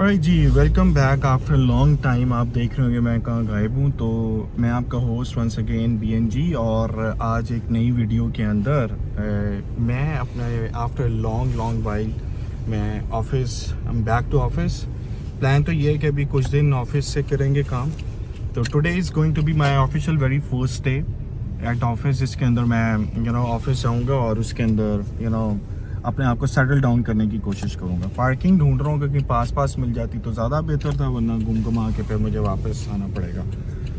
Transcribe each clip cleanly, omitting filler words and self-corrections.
Alright जी, welcome back after long time. आप देख रहे होंगे मैं कहाँ गायब हूँ। तो मैं आपका होस्ट वंस अगेन BNG, और आज एक नई वीडियो के अंदर मैं अपने आफ्टर लॉन्ग लॉन्ग वाइल मैं office back to office. Plan तो ये है कि अभी कुछ दिन ऑफिस से करेंगे काम। तो today is going to be my official very first day at office, जिसके अंदर मैं ऑफिस जाऊँगा और उसके अंदर अपने आप को सेटल डाउन करने की कोशिश करूँगा। पार्किंग ढूंढ रहा हूँ क्योंकि पास मिल जाती तो ज़्यादा बेहतर था, वरना घुमा के फिर मुझे वापस आना पड़ेगा।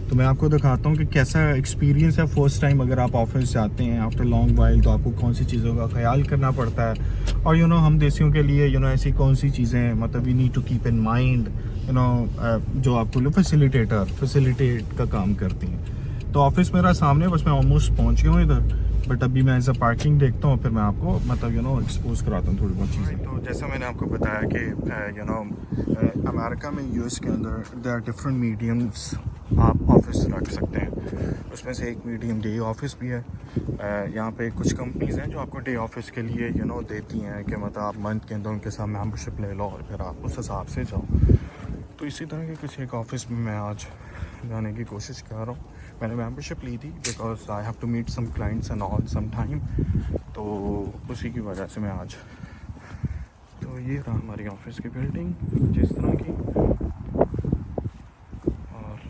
तो मैं आपको दिखाता हूँ कि कैसा एक्सपीरियंस है फर्स्ट टाइम अगर आप ऑफिस जाते हैं आफ्टर लॉन्ग वाइल, तो आपको कौन सी चीज़ों का ख्याल करना पड़ता है। और हम देसियों के लिए ऐसी कौन सी चीज़ें मतलब we need to keep in mind जो आपको फैसिलिटेट का काम करती हैं। तो ऑफिस मेरा सामने, बस मैं ऑलमोस्ट पहुँच गया हूँ इधर। बट अभी मैं एज अ पार्किंग देखता हूँ, फिर मैं आपको एक्सपोज कराता हूँ थोड़ी बहुत चीज़ें। तो जैसा मैंने आपको बताया कि अमेरिका में US के अंदर देयर आर डिफरेंट मीडियम्स आप ऑफिस रख सकते हैं। उसमें से एक मीडियम डे ऑफिस भी है। यहाँ पे कुछ कंपनीज़ हैं जो आपको डे ऑफिस के लिए देती हैं कि मतलब आप मंथ के अंदर उनके साथ मेंबरशिप ले लो और फिर आप उस हिसाब से जाओ। तो इसी तरह के किसी एक ऑफिस में मैं आज जाने की कोशिश कर रहा हूँ। मैंने मेंबरशिप ली थी because I have to meet some clients and all some time, तो उसी की वजह से मैं आज। तो ये रहा हमारी ऑफिस की बिल्डिंग जिस तरह की। और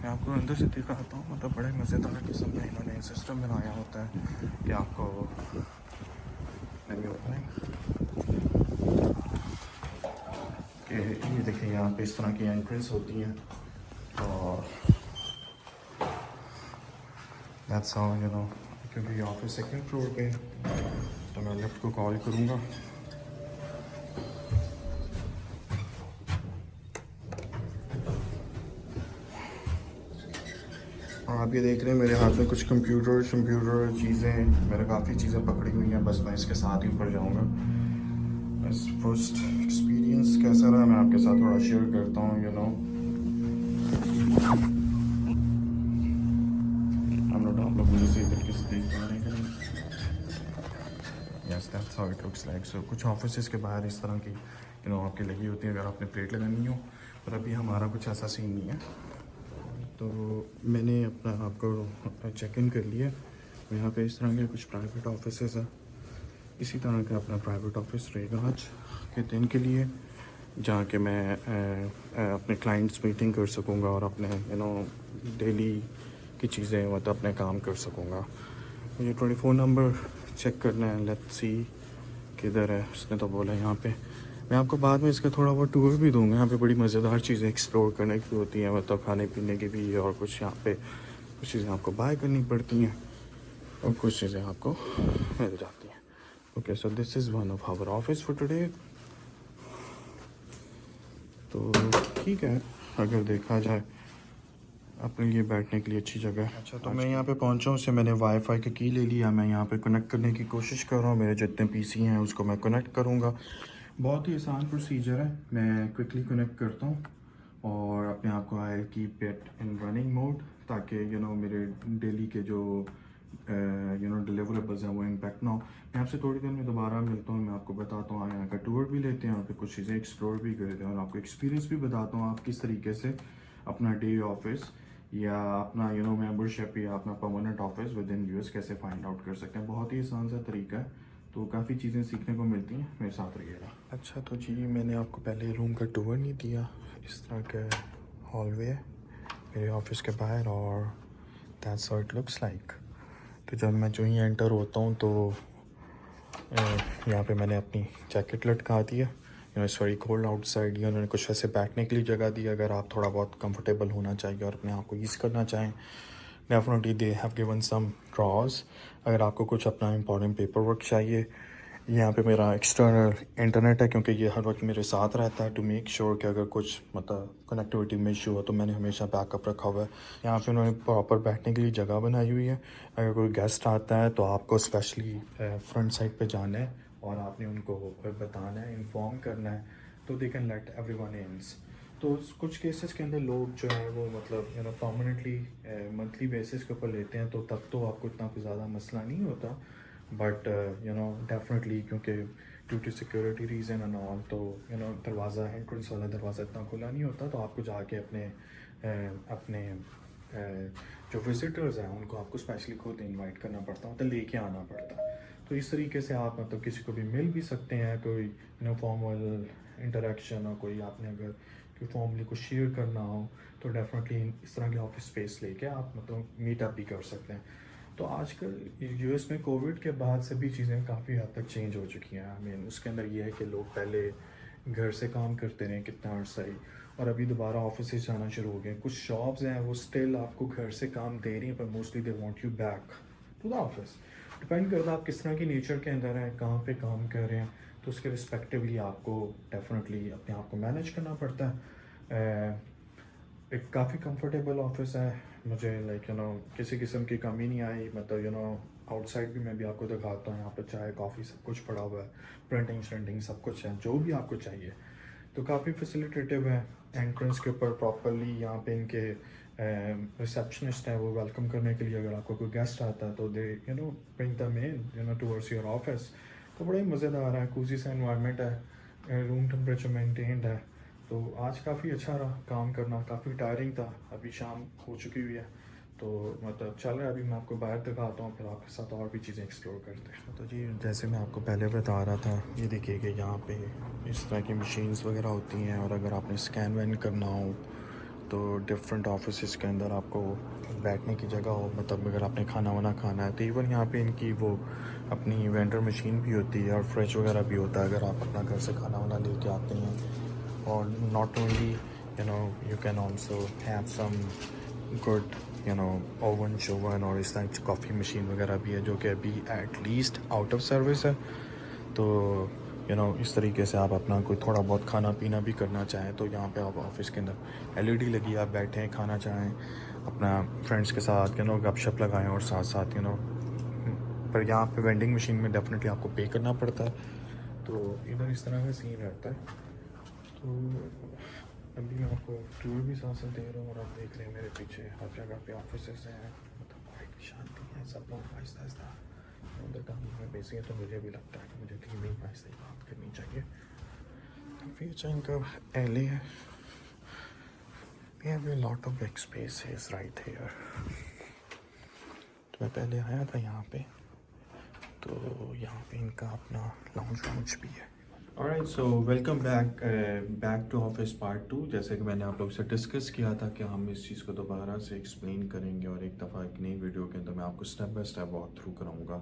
मैं आपको अंदर से दिखाता हूँ, मतलब बड़े मज़ेदार किस्म का इन्होंने सिस्टम बनाया होता है कि आपको कि ये देखिए यहाँ पे इस तरह की एंट्रेंस होती हैं। और दैट्स हाउ क्योंकि ऑफिस सेकंड फ्लोर पे है, तो मैं लिफ्ट को कॉल करूँगा। और आप ये देख रहे हैं मेरे हाथ में कुछ कंप्यूटर चीज़ें, मैंने काफ़ी चीज़ें पकड़ी हुई हैं, बस मैं इसके साथ ही ऊपर जाऊँगा। बस फर्स्ट एक्सपीरियंस कैसा रहा मैं आपके साथ थोड़ा शेयर करता हूँ। हम लोग आप लोग मुझे सही तरीके से देख पा रहे हैं कि नहीं? Yes, that's how it looks like. So कुछ ऑफिस के बाहर इस तरह की आपकी लगी होती है अगर आपने प्लेट लगानी हो, पर अभी हमारा कुछ ऐसा सीन नहीं है। तो मैंने अपना आपको चेक इन कर लिया। यहाँ पे इस तरह के कुछ प्राइवेट ऑफिसेस हैं। इसी तरह का अपना प्राइवेट ऑफिस रहेगा आज के दिन के लिए, जहाँ के मैं अपने क्लाइंट्स मीटिंग कर सकूँगा और अपने डेली की चीज़ें मतलब अपने काम कर सकूँगा। मुझे 24 नंबर चेक करना है, लेट्स सी किधर है। उसने तो बोला यहाँ पे। मैं आपको बाद में इसका थोड़ा बहुत टूर भी दूंगा। यहाँ पे बड़ी मज़ेदार चीज़ें एक्सप्लोर करने की होती हैं, मतलब खाने पीने की भी, और कुछ यहाँ पे कुछ चीज़ें आपको बाय करनी पड़ती हैं और कुछ चीज़ें आपको मिल जाती हैं। Okay, so this is one of our office for today. तो ठीक है, अगर देखा जाए अपने लिए बैठने के लिए अच्छी जगह है। अच्छा, तो मैं यहाँ पे पहुँचा हूँ, उससे मैंने वाईफाई का की ले लिया। मैं यहाँ पे कनेक्ट करने की कोशिश कर रहा हूँ। मेरे जितने PC हैं उसको मैं कनेक्ट करूँगा। बहुत ही आसान प्रोसीजर है। मैं क्विकली कनेक्ट करता हूँ और अपने आप को I keep it in running mode, ताकि मेरे डेली के जो डिलीवरेबल्स हैं वो इम्पैक्ट ना हो। मैं आपसे थोड़ी देर में दोबारा मिलता हूँ। मैं आपको बताता हूँ, यहाँ का टूर भी लेते हैं, यहाँ पे कुछ चीज़ें एक्सप्लोर भी करते हैं और आपको एक्सपीरियंस भी बताता हूँ आप किस तरीके से अपना डे ऑफिस या अपना मेंबरशिप या अपना permanent office with in US कैसे फाइंड आउट कर सकते हैं। बहुत ही आसान सा तरीका है, तो काफ़ी चीज़ें सीखने को मिलती हैं। मेरे साथ रहिएगा। अच्छा, तो जी मैंने आपको पहले रूम का टूर नहीं दिया। इस तरह का हॉलवे है मेरे ऑफिस के बाहर और that's how it looks like. तो जब मैं जो ही एंटर होता हूँ तो यहाँ पे मैंने अपनी जैकेट लटका दिया। It's very cold outside. उन्होंने कुछ ऐसे बैठने के लिए जगह दी अगर आप थोड़ा बहुत कंफर्टेबल होना चाहिए और अपने आप को ईज़ करना चाहें। Definitely they have given some draws अगर आपको कुछ अपना इंपॉर्टेंट पेपर वर्क चाहिए। यहाँ पे मेरा एक्सटर्नल इंटरनेट है क्योंकि ये हर वक्त मेरे साथ रहता है टू मेक श्योर कि अगर कुछ मतलब कनेक्टिविटी में इशू हो तो मैंने हमेशा बैकअप रखा हुआ है। यहाँ पे उन्होंने प्रॉपर बैठने के लिए जगह बनाई हुई है। अगर कोई गेस्ट आता है तो आपको स्पेशली फ्रंट साइड पे जाना है और आपने उनको बताना है, इन्फॉर्म करना है, तो दे कैन लेट एवरीवन इन्स। तो कुछ केसेस के अंदर लोग जो है वो मतलब परमानेंटली मंथली बेसिस के ऊपर लेते हैं, तो तब तो आपको इतना कोई ज़्यादा मसला नहीं होता। बट यू नो डेफिनेटली क्योंकि due to security reason and all, तो यू नो दरवाज़ा, एंट्रेंस वाला दरवाज़ा इतना खुला नहीं होता, तो आपको जाके अपने जो विजिटर्स हैं उनको आपको स्पेशली खुद इनवाइट करना पड़ता है, मतलब लेके आना पड़ता है। तो इस तरीके से आप मतलब किसी को भी मिल भी सकते हैं, कोई यू नो फॉर्मल इंटरेक्शन, और कोई आपने अगर कोई फॉर्मली कुछ शेयर करना हो तो डेफिनेटली इस तरह के ऑफिस स्पेस लेके आप मतलब मीटअप भी कर सकते हैं। तो आजकल यूएस में कोविड के बाद से भी चीज़ें काफ़ी हद तक चेंज हो चुकी हैं। आई मीन उसके अंदर ये है कि लोग पहले घर से काम करते रहे कितना अर्सा ही, और अभी दोबारा ऑफिस जाना शुरू हो गए। कुछ शॉप्स हैं वो स्टिल आपको घर से काम दे रही हैं, पर mostly they want you back to the office. Depend करता है आप किस तरह की नेचर के अंदर हैं, कहाँ पे काम कर रहे हैं, तो उसके रिस्पेक्टिवली आपको डेफिनेटली अपने आप को मैनेज करना पड़ता है। एक काफ़ी कंफर्टेबल ऑफिस है, मुझे लाइक यू नो किसी किस्म की कमी नहीं आई। मतलब यू नो आउटसाइड भी मैं भी आपको दिखाता हूँ, यहाँ पर चाय कॉफ़ी सब कुछ पड़ा हुआ है, प्रिंटिंग श्रिंटिंग सब कुछ है, जो भी आपको चाहिए। तो काफ़ी फैसिलिटेटिव है। एंट्रेंस के ऊपर प्रॉपरली यहाँ पे इनके रिसेप्शनिस्ट हैं, वो वेलकम करने के लिए अगर आपको कोई गेस्ट आता है तो they you know bring the men you know towards your office. तो बड़ा ही मज़ेदार है, कूजी सा इन्वायरमेंट है, रूम टेम्परेचर मेंटेन्ड है। तो आज काफ़ी अच्छा रहा काम करना, काफ़ी टायरिंग था। अभी शाम हो चुकी हुई है, तो मतलब चल रहा है। अभी मैं आपको बाहर दिखाता हूँ, फिर आपके साथ और भी चीज़ें एक्सप्लोर करते हैं। तो जी जैसे मैं आपको पहले बता रहा था, ये देखिए कि यहाँ पे इस तरह की मशीन्स वगैरह होती हैं, और अगर आपने स्कैन वैन करना हो तो डिफरेंट ऑफिस के अंदर आपको बैठने की जगह हो, मतलब अगर आपने खाना वाना खाना है तो इवन यहाँ पे इनकी वो अपनी वेंडर मशीन भी होती है, और फ्रिज वगैरह भी होता है अगर आप अपना घर से खाना वाना लेके आते हैं। और not only you know you can also have some good you know oven शोवन, और इस तरह की कॉफ़ी मशीन वगैरह भी है जो कि अभी एटलीस्ट आउट ऑफ सर्विस है। तो यू नो इस तरीके से आप अपना कोई थोड़ा बहुत खाना पीना भी करना चाहें तो यहाँ पे आप ऑफिस के अंदर एलईडी लगी, आप बैठें खाना चाहें अपना फ्रेंड्स के साथ यू नो गपशप लगाएं, और साथ साथ यू नो पर यहाँ पे वेंडिंग मशीन में डेफिनेटली आपको पे करना पड़ता है। तो इधर इस तरह का सीन रहता है। तो अभी मैं आपको टूर भी साथ साथ दे रहा हूँ, और आप देख रहे हैं मेरे पीछे हर जगह पे ऑफिस हैं, मतलब बड़ी शांति है, सब लोग आहिस्ता आहिस्ता उधर काम में बिजी है। तो मुझे भी लगता है कि मुझे धीमे ही आहिस्ता ही बात करनी चाहिए। काफ़ी अच्छा इनका एले है। We have a lot of big spaces right here. तो मैं पहले आया था यहाँ पे, तो यहाँ पे इनका अपना लाउंज भी है। Alright, so welcome back to office part 2। जैसे कि मैंने आप लोग से डिस्कस किया था कि हम इस चीज़ को दोबारा से एक्सप्लेन करेंगे, और एक दफ़ा एक नई वीडियो के अंदर मैं आपको step by step walk through कराऊंगा।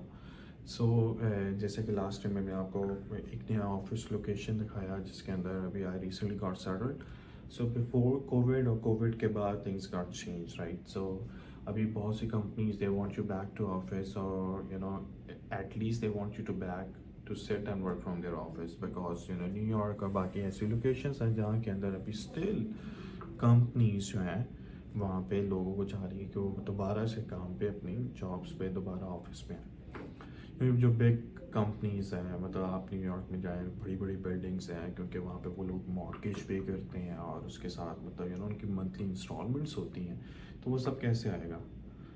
जैसे कि लास्ट टाइम मैंने आपको एक नया ऑफिस लोकेशन दिखाया जिसके अंदर अभी I recently got settled. So before COVID और कोविड के बाद things got change, right. So अभी बहुत सी companies they want you back to office, और you know at least they want you to back to sit and work from their office, because you know New York और बाकी ऐसी locations हैं जहाँ के अंदर अभी स्टिल कंपनीज जो हैं वहाँ पे लोगों को चाह रही है कि वो दोबारा से काम पे अपनी जॉब्स पे दोबारा ऑफिस में आए। क्योंकि जो बिग कंपनीज हैं, मतलब आप न्यूयॉर्क में जाएँ, बड़ी बड़ी बिल्डिंग्स हैं, क्योंकि वहाँ पे वो लोग मॉर्गेज पे करते हैं, और उसके साथ मतलब यू नो उनकी मंथली इंस्टॉलमेंट्स होती हैं। तो वो सब कैसे आएगा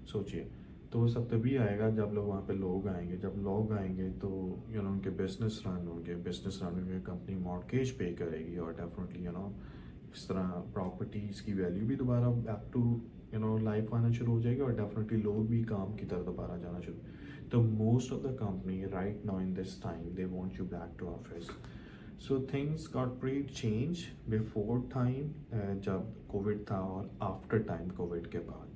सोचिए। तो वो सब तभी आएगा जब लोग वहाँ पे लोग आएंगे। जब लोग आएंगे तो यू नो उनके बिजनेस रन होंगे, बिजनेस रन होंगे, कंपनी मॉर्गेज पे करेगी, और डेफिनेटली यू नो इस तरह प्रॉपर्टीज़ की वैल्यू भी दोबारा back to you know life आना शुरू हो जाएगी, और डेफिनेटली लोग भी काम की तरफ दोबारा जाना शुरू। तो most of the company right now in this time they want you back to office. So things got pretty change before time जब कोविड था, और आफ्टर टाइम कोविड के बाद।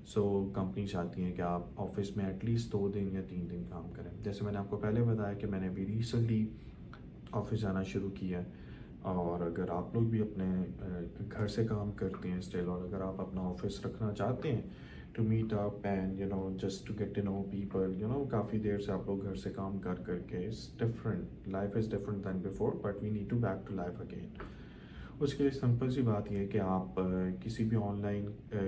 सो कंपनी चाहती हैं कि आप ऑफिस में एटलीस्ट 2 दिन या 3 दिन काम करें। जैसे मैंने आपको पहले बताया कि मैंने अभी रिसेंटली ऑफिस जाना शुरू किया है, और अगर आप लोग भी अपने घर से काम करते हैं स्टिल, और अगर आप अपना ऑफिस रखना चाहते हैं to meet up and you know just to get to know people, you know काफ़ी देर से आप लोग घर से काम कर करके it's different, life is different than before, but we need to back to life again. उसके लिए सिंपल सी बात यह है कि आप किसी भी ऑनलाइन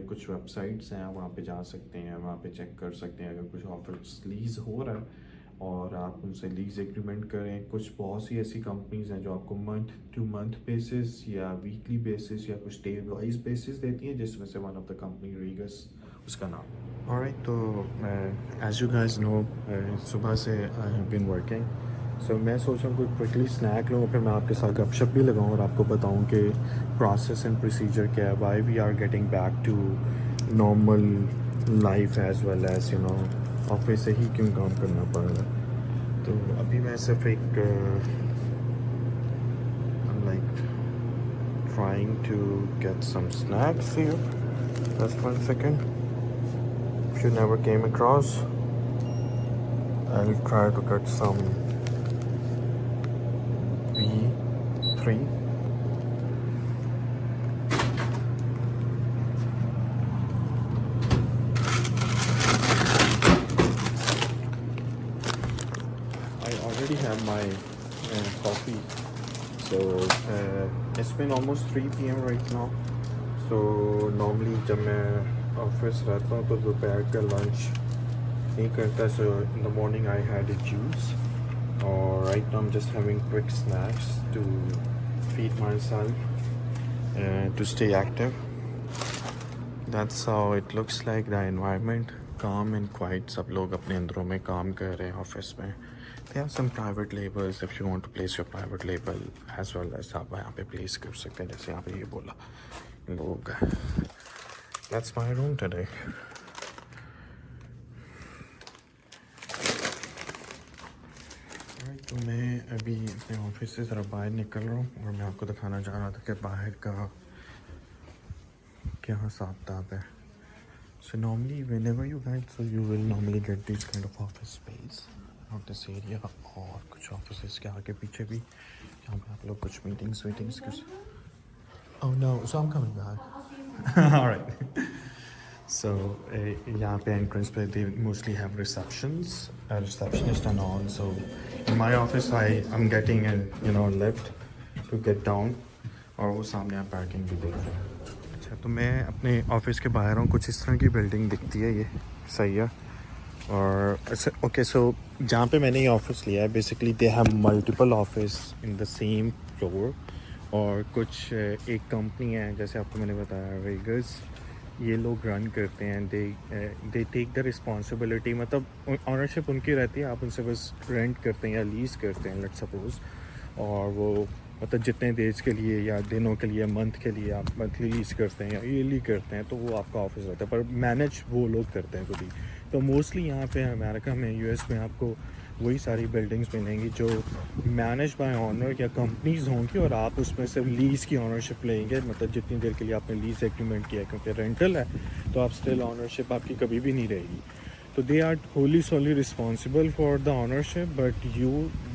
कुछ वेबसाइट्स हैं वहाँ पे जा सकते हैं, वहाँ पे चेक कर सकते हैं अगर कुछ ऑफिस लीज हो रहा है, और आप उनसे लीज एग्रीमेंट करें। कुछ बहुत सी ऐसी कंपनीज हैं जो आपको मंथ टू मंथ बेसिस या वीकली बेसिस या कुछ डे वाइज बेसिस देती हैं, जिसमें से वन ऑफ द कंपनी रीगस उसका नाम। ऑलराइट, तो एज यू गाइस नो सुबह से आई हैव बीन वर्किंग, सो मैं सोच रहा हूँ कोई क्विकली स्नैक लूँ, फिर मैं आपके साथ गपशप भी लगाऊँ और आपको बताऊँ कि प्रोसेस एंड प्रोसीजर क्या है, why we are getting back to normal life as well as you know office से ही क्यों काम करना पड़ रहा है। तो अभी मैं सिर्फ एक like trying to get some snacks here. Just 1 second. If you never came across, I'll try to get some V3. I already have my coffee. So it's been almost 3 p.m. right now. So normally जब मैं office रहता हूँ तो दोपहर का lunch नहीं करता. So in the morning I had a juice. Or right now I'm just having quick snacks to feed myself to stay active. That's how it looks like, the environment calm and quiet. सब लोग अपने अंदरों में काम कर रहे हैं office में. They have some private labels if you want to place your private label as well as आप यहाँ पे place कर सकते हैं, जैसे यहाँ पे ये बोला लोग. That's my room today. तो मैं अभी अपने ऑफिस से ज़रा बाहर निकल रहा हूँ और मैं आपको दिखाना चाह रहा था कि बाहर का क्या हिसाब किताब है. So normally whenever you guys, so you will normally get this kind of office space out this area, और कुछ ऑफिस के आगे पीछे भी यहाँ पे आप लोग कुछ मीटिंग्स कर. Oh no, so I'm coming back. All right. So यहाँ पे entrance पे they mostly have receptions, a receptionist and all. So in my office I'm getting a lift to get down, और वो सामने आप पार्किंग भी देख रहे हैं. अच्छा, तो मैं अपने ऑफिस के बाहर हूँ. कुछ इस तरह की बिल्डिंग दिखती है, ये सही है. और ओके, सो जहाँ पे मैंने ये ऑफिस लिया है basically they have multiple office in the same floor. और कुछ एक कंपनी है, जैसे आपको मैंने बताया वेगस, ये लोग रन करते हैं. दे टेक द रिस्पॉन्सिबिलिटी, मतलब ऑनरशिप उनकी रहती है, आप उनसे बस रेंट करते हैं या लीज़ करते हैं, लेट्स सपोज. और वो मतलब जितने डेज के लिए या दिनों के लिए, मंथ के लिए आप मंथली लीज़ करते हैं या ईयरली करते हैं, तो वो आपका ऑफिस रहता है, पर मैनेज वो लोग करते हैं खुद ही. तो मोस्टली यहाँ पे अमेरिका में, यूएस में आपको वही सारी बिल्डिंग्स मिलेंगी जो मैनेज बाय ऑनर या कंपनीज होंगी, और आप उसमें से लीज़ की ऑनरशिप लेंगे, मतलब जितनी देर के लिए आपने लीज़ एग्रीमेंट किया है. क्योंकि रेंटल है तो आप स्टिल ऑनरशिप आपकी कभी भी नहीं रहेगी. तो they are wholly solely responsible for the ownership, but you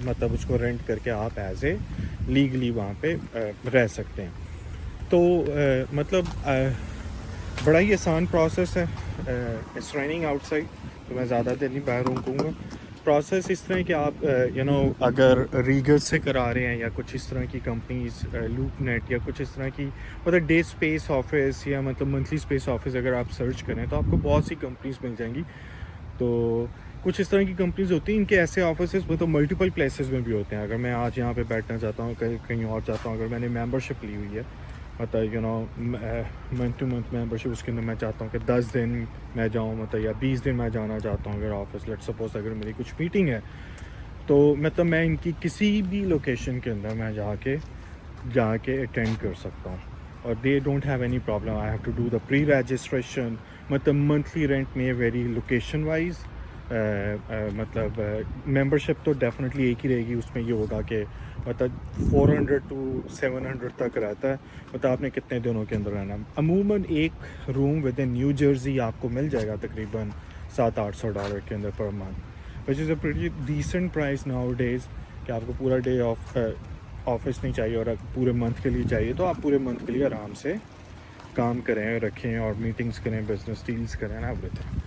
मतलब उसको रेंट करके आप एज ए लीगली वहाँ पे रह सकते हैं. तो मतलब बड़ा ही आसान प्रोसेस है. इट्स रेनिंग आउटसाइड, तो मैं ज़्यादा देर नहीं बाहर रुकूँगा. प्रोसेस इस तरह है कि आप अगर रीगर से करा रहे हैं या कुछ इस तरह की कंपनीज, लूपनेट या कुछ इस तरह की, मतलब डे स्पेस ऑफिस या मतलब मंथली स्पेस ऑफिस अगर आप सर्च करें तो आपको बहुत सी कंपनीज मिल जाएंगी. तो कुछ इस तरह की कंपनीज होती हैं, इनके ऐसे ऑफिस मतलब मल्टीपल प्लेसेस में भी होते हैं. अगर मैं आज यहाँ पे बैठना चाहता हूँ, कहीं और जाता हूँ, अगर मैंने मेंबरशिप ली हुई है, मतलब मंथ टू मंथ मेंबरशिप, उसके अंदर मैं चाहता हूँ कि 10 दिन मैं जाऊँ, मतलब या 20 दिन मैं जाना चाहता हूँ अगर ऑफिस, लेट्स सपोज अगर मेरी कुछ मीटिंग है, तो मतलब मैं इनकी किसी भी लोकेशन के अंदर मैं जाके अटेंड कर सकता हूँ. और they don't have any problem. I have to do the pre registration. मतलब मंथली रेंट में वेरी लोकेशन वाइज, मतलब मेंबरशिप तो डेफिनेटली एक ही रहेगी. उसमें ये होगा कि मतलब 400 to 700 तक रहता है, मतलब आपने कितने दिनों के अंदर रहना. अमूमन एक room within New Jersey आपको मिल जाएगा तकरीबन $700-800 के अंदर per month, which is a pretty decent price nowadays. कि आपको पूरा डे ऑफिस नहीं चाहिए और पूरे मंथ के लिए चाहिए, तो आप पूरे मंथ के लिए आराम से काम करें, रखें और मीटिंग्स करें, बिजनेस डील्स करें, एवरीथिंग.